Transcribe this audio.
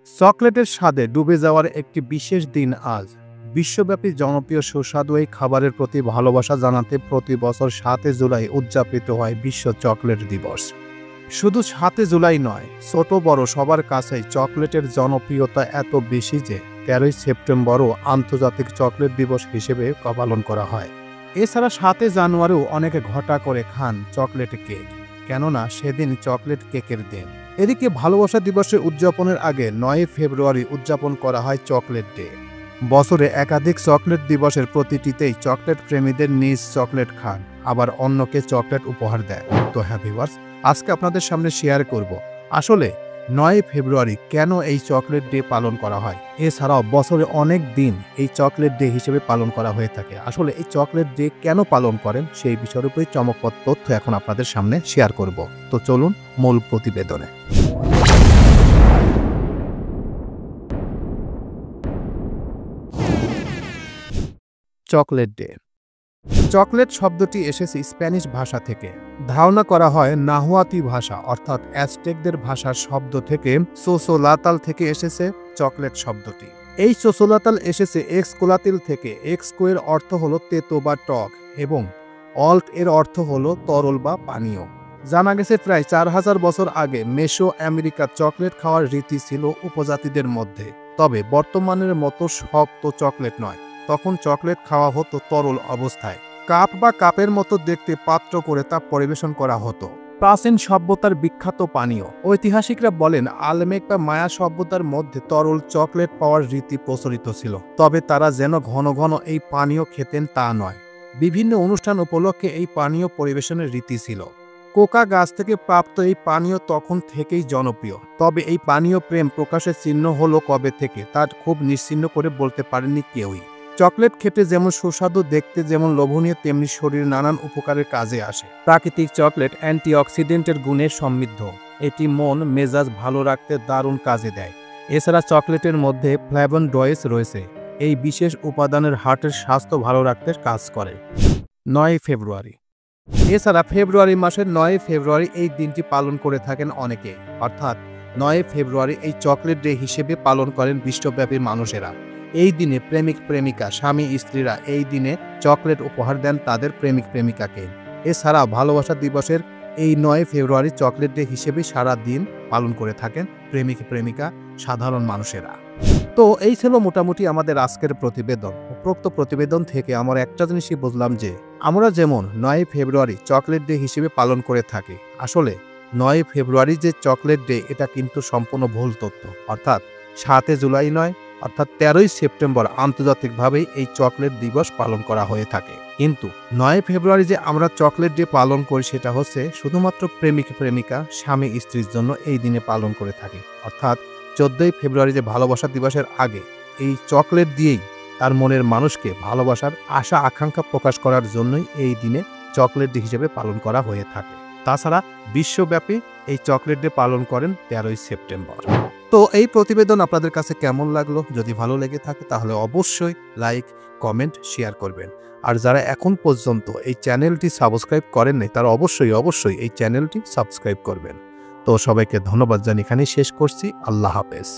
চকলেটের স্বাদে ডুবে যাওয়ার একটি বিশেষ দিন আজ। বিশ্বব্যাপী জনপ্রিয় সুস্বাদু এই খাবারের প্রতি ভালোবাসা জানাতে প্রতি বছর ৭ জুলাই উদযাপিত হয় বিশ্ব চকলেট দিবস। শুধু ৭ জুলাই নয়, ছোট বড় সবার কাছেই চকলেটের জনপ্রিয়তা এত বেশি যে ১৩ সেপ্টেম্বরও আন্তর্জাতিক চকলেট দিবস হিসেবে পালন করা হয়। এছাড়া ৭ জানুয়ারিও অনেকে ঘটা করে খান চকলেট কেক, কেননা সেদিন চকলেট কেকের দিন। এদিকে ভালোবাসা দিবসের উদযাপনের আগে ৯ ফেব্রুয়ারি উদযাপন করা হয় চকলেট ডে। বছরে একাধিক চকলেট দিবসের প্রতিটিতেই চকলেট প্রেমীদের নিজ চকলেট খান, আবার অন্যকে চকলেট উপহার দেয়। তো হ্যাঁ ভিউয়ার্স, আজকে আপনাদের সামনে শেয়ার করব আসলে ৯ ফেব্রুয়ারি কেন এই চকলেট ডে পালন করা হয়। এছাড়াও বছরে অনেক দিন এই চকলেট ডে হিসেবে পালন করা হয়ে থাকে। আসলে এই চকলেট ডে কেন পালন করেন সেই বিষয়ের উপরে চমকপ্রদ তথ্য এখন আপনাদের সামনে শেয়ার করব। তো চলুন মূল প্রতিবেদনে। Chocolate day. চকলেট শব্দটি এসেছে স্প্যানিশ ভাষা থেকে। ধারণা করা হয় নাহুয়াতি ভাষা অর্থাৎ অ্যাজটেকদের ভাষার শব্দ থেকে সোসোলাতাল থেকে এসেছে চকলেট শব্দটি। এই সোসোলাতাল এসেছে এক্সকোলাতিল থেকে। এক্সকো এর অর্থ হলো তেতো বা টক এবং অল্ট এর অর্থ হলো তরল বা পানীয়। জানা গেছে প্রায় ৪,০০০ বছর আগে মেসো আমেরিকার চকলেট খাওয়ার রীতি ছিল উপজাতিদের মধ্যে। তবে বর্তমানের মতো শক্ত চকলেট নয়, তখন চকলেট খাওয়া হতো তরল অবস্থায়। কাপ বা কাপের মতো দেখতে পাত্র করে তা পরিবেশন করা হতো। প্রাচীন সভ্যতার বিখ্যাত পানীয়। ঐতিহাসিকরা বলেন আলমেক বা মায়া সভ্যতার মধ্যে তরল চকলেট পাওয়ার রীতি প্রচলিত ছিল, তবে তারা যেন ঘন ঘন এই পানীয় খেতেন তা নয়। বিভিন্ন অনুষ্ঠান উপলক্ষে এই পানীয় পরিবেশনের রীতি ছিল। কোকা গাছ থেকে প্রাপ্ত এই পানীয় তখন থেকেই জনপ্রিয়। তবে এই পানীয় প্রেম প্রকাশের চিহ্ন হলো কবে থেকে তা খুব নিশ্চিহ্ন করে বলতে পারেননি কেউই। চকলেট খেতে যেমন সুস্বাদু, দেখতে যেমন লোভনীয়, তেমনি শরীরে নানান উপকারের কাজে আসে। প্রাকৃতিক চকলেট অ্যান্টিঅক্সিডেন্টের গুণে সমৃদ্ধ। এটি মন মেজাজ ভালো রাখতে দারুণ কাজে দেয়। এছাড়া চকলেটের মধ্যে ফ্ল্যাভোনয়েডস রয়েছে। এই বিশেষ উপাদানের হার্টের স্বাস্থ্য ভালো রাখতে কাজ করে। ৯ ফেব্রুয়ারি। এছাড়া ফেব্রুয়ারি মাসের ৯ ফেব্রুয়ারি এই দিনটি পালন করে থাকেন অনেকে, অর্থাৎ ৯ ফেব্রুয়ারি এই চকলেট ডে হিসেবে পালন করেন বিশ্বব্যাপী মানুষেরা। এই দিনে প্রেমিক প্রেমিকা, স্বামী স্ত্রীরা এই দিনে চকলেট উপহার দেন তাদের প্রেমিক প্রেমিকাকে। এছাড়া ভালোবাসা দিবসের এই ৯ ফেব্রুয়ারি চকলেট ডে হিসেবে সারা দিন পালন করে থাকেন প্রেমিক প্রেমিকা সাধারণ মানুষেরা। তো এই ছিল মোটামুটি আমাদের আজকের প্রতিবেদন। উপরোক্ত প্রতিবেদন থেকে আমরা একটা জিনিসই বুঝলাম যে আমরা যেমন ৯ ফেব্রুয়ারি চকলেট ডে হিসেবে পালন করে থাকি, আসলে ৯ ফেব্রুয়ারি যে চকলেট ডে এটা কিন্তু সম্পূর্ণ ভুল তথ্য। অর্থাৎ ৭ জুলাই নয়, অর্থাৎ ১৩ সেপ্টেম্বর আন্তর্জাতিকভাবে এই চকলেট দিবস পালন করা হয়ে থাকে। কিন্তু ৯ ফেব্রুয়ারি যে আমরা চকলেট ডে পালন করি সেটা হচ্ছে শুধুমাত্র প্রেমিক প্রেমিকা, স্বামী স্ত্রীর জন্য এই দিনে পালন করে থাকি। অর্থাৎ ১৪ ফেব্রুয়ারি যে ভালোবাসা দিবসের আগে এই চকলেট দিয়েই তার মনের মানুষকে ভালোবাসার আশা আকাঙ্ক্ষা প্রকাশ করার জন্যই এই দিনে চকলেট ডে হিসেবে পালন করা হয়ে থাকে। তাছাড়া বিশ্বব্যাপী এই চকলেট ডে পালন করেন ১৩ সেপ্টেম্বর। তো এই প্রতিবেদন আপনাদের কাছে কেমন লাগলো? যদি ভালো লেগে থাকে তাহলে অবশ্যই লাইক, কমেন্ট, শেয়ার করবেন। আর যারা এখন পর্যন্ত এই চ্যানেলটি সাবস্ক্রাইব করেন নাই তারা অবশ্যই এই চ্যানেলটি সাবস্ক্রাইব করবেন। তো সবাইকে ধন্যবাদ জানিয়ে এখানেই শেষ করছি। আল্লাহ হাফেজ।